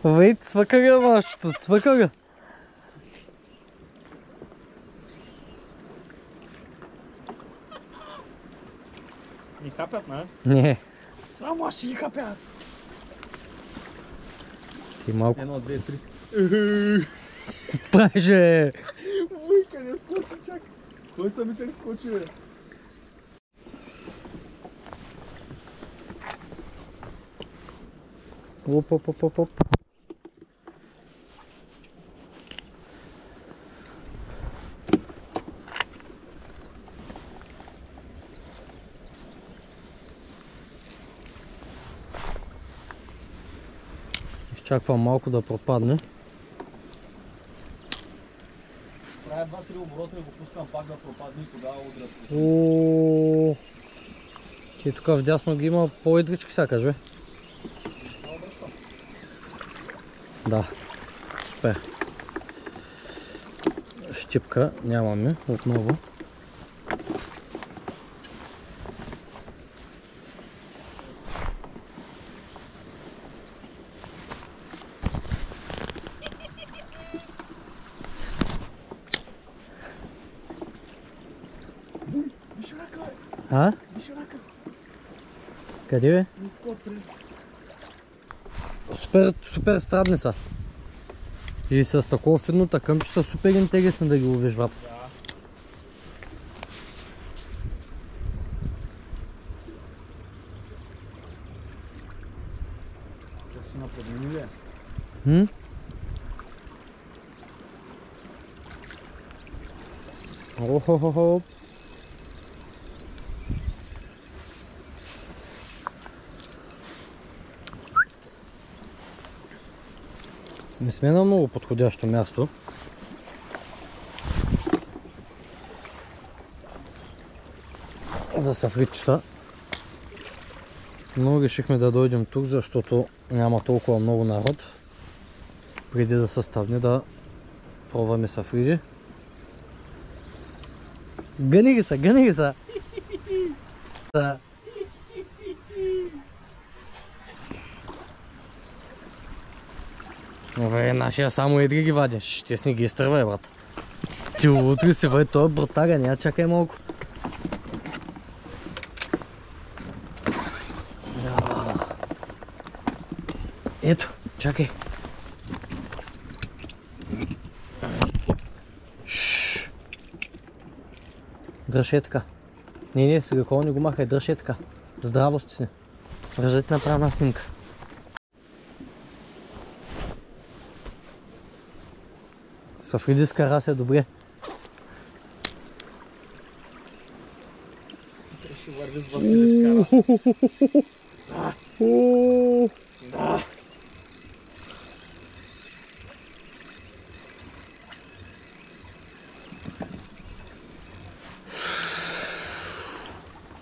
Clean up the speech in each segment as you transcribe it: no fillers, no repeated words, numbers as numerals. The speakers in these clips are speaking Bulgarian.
Вей, цвъкага вашето, цвъкага. Ни хапят, не? Не. Само аз ще ги хапят. Ти малко. 1, 2, 3. Праже! Войка, не скочи, чак. Кой самичък скочи, бе? Оп, оп, оп, оп, оп. Изчаквам малко да пропадне. Правя 2-3 оборота и го пускам пак да пропадне и тогава удрят. Ооо. Ти тук вдясно ги има по-едрички сякаш, бе? Да, супер. Щипка нямаме отново. А? Къде бе? Супер страдни са. И с такова фидно тъкъмче са супер интересни да ги ловиш, брат. Да си наподмени ли? Охо-хо-хо. Не сме на много подходящо място. За сафритчета. Но решихме да дойдем тук, защото няма толкова много народ. Преди да се ставне да пробваме сафриди. Гъни ги са, гъни ги са! Бе, нашия само едри ги вади. Ще с ни ги изтървай, брат. Ти утре си, бе, той е братага, няма чакай малко. Ето, чакай. Дръж е така. Не, сега кола не го махай, дръж е така. Здраво сте. Държа ти направя една снимка. Сафридиска раса е добре. Ще върви с Василиска раса.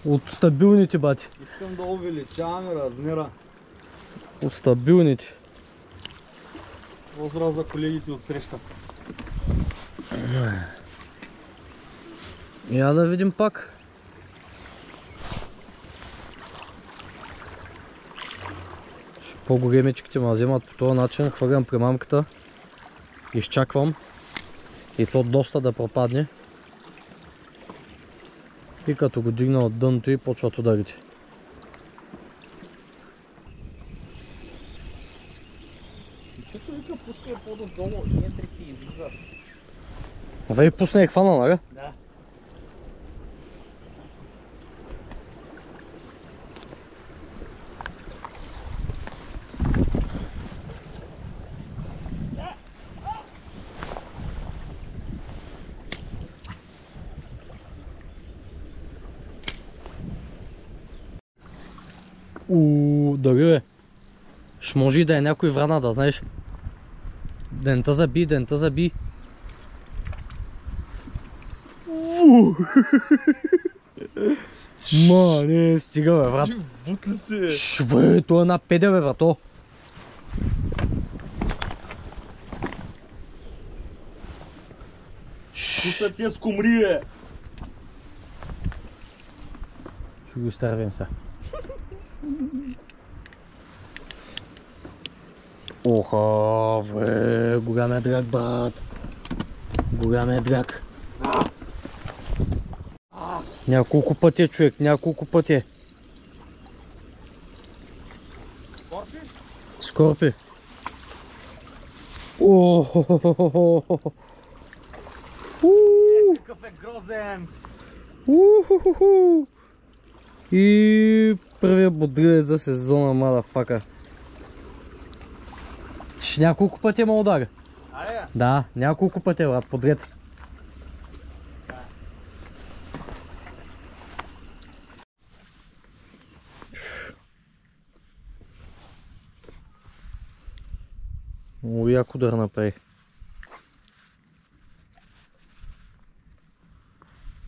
От стабилните, бати. Искам да увеличаваме размера. От стабилните. Поздрав за колегите от среща. Я да видим пак. По-големичките ме вземат по този начин. Хвърлям примамката. Изчаквам. И то доста да пропадне. И като го дигна от дъното и почват ударите. Чето вика пускай по-долу и етрите излизат. Вей, пусна и хвана, нали? Да. Дали бе? Ще може и да е някой врана, да знаеш. Дента заби, дента заби. Ма, не, стига бе, брат. Бут ли си? Шве, това е една педя бе, брато. Туса ти е скумри, бе. Ще го изтървим сега. Оха, бе, голям е драк, брат. Голям е драк. Няколко пъти, човек, няколко пъти. Скорпи? Скорпи. Охо. Какъв е грозен. И първият бодрилец за сезона, мадафака. Ще няколко пъти ме удари. Аре? Да, няколко пъти, брат, подред. Много як удар направи.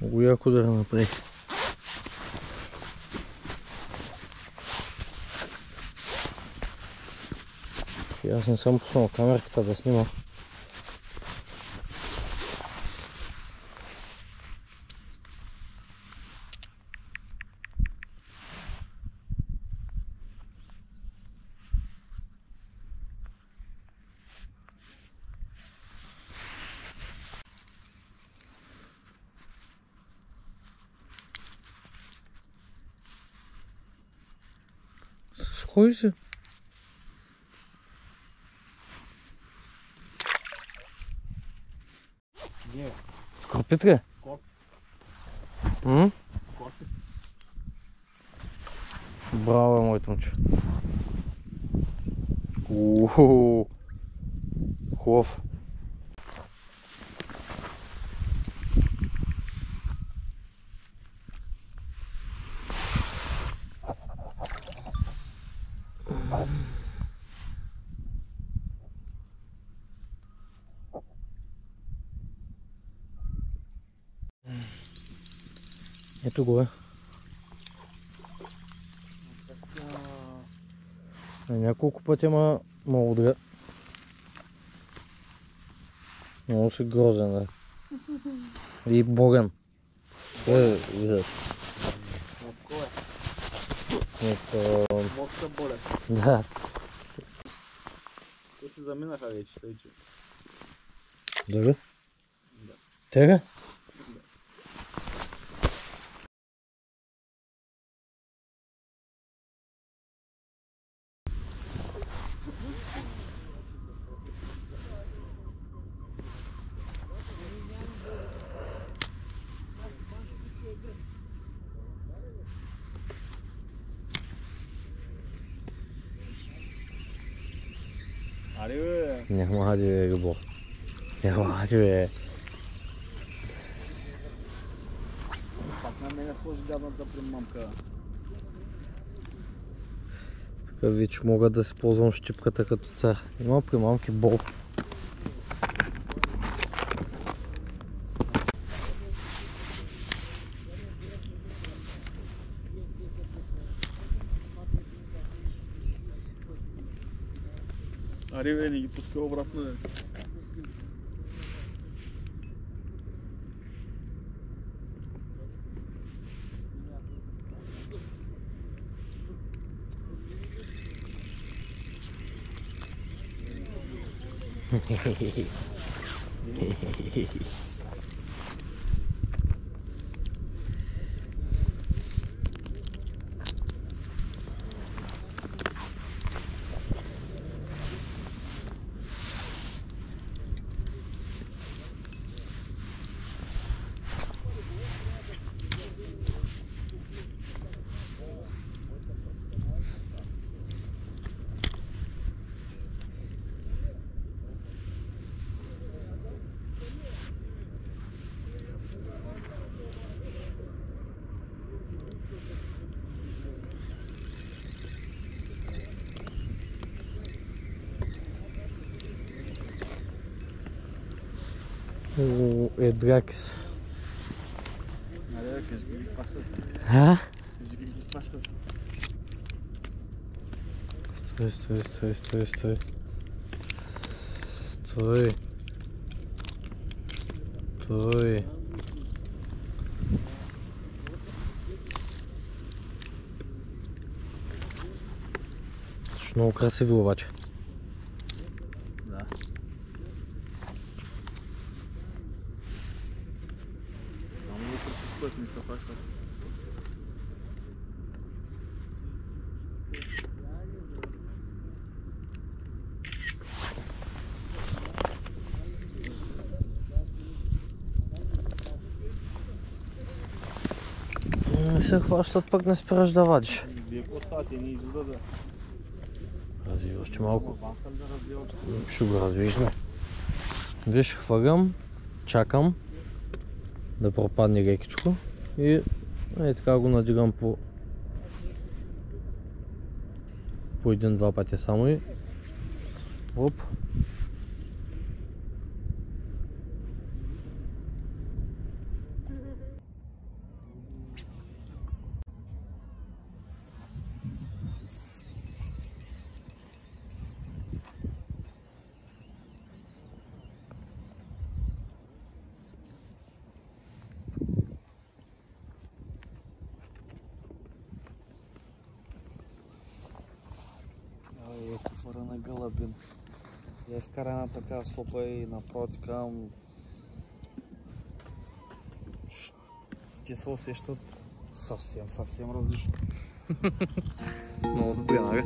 Много як удар направи. Аз не съм пуснал камерката да снимам. Сходи се. Не, Скорпит ли? скорпи. М? Скорпи. Браво, моето момче. Уху. Хубав. Ето го е. Няколко пъти ма удря. Много си грозен, да. И боган. Ужас. Мокко Ето... е. Мокка болест. Да. Те се заминаха вече, тъй че. Дали? Да. Тега? Аре, бе. Няма хади, бе, Габо. Няма хади, бе. Пак на мене сложи гадната примамка. Така вече мога да използвам щипката като цар. Има примамки бол. Аре, бе, не ги пускай обратно, бе. Е дракис. Аре, къс ги пащат. А? Къс ги пащат. Стой. Стой. Много красиви обаче. Да. Само да препускат, не се пащат. Не се хващат, пък не спираш да вадиш. Вие какво ставате, ни излиза да... Развиваш че малко. Ванкам да развиваш. Ще го развижме. Виж, хвъргам, чакам да пропадне лекичко и така го надигам по един-два пъти само и оп. Куфара на гълъбин. Я изкарана така слопа и напротив към... Те се усещат съвсем различно. Много добре, нали?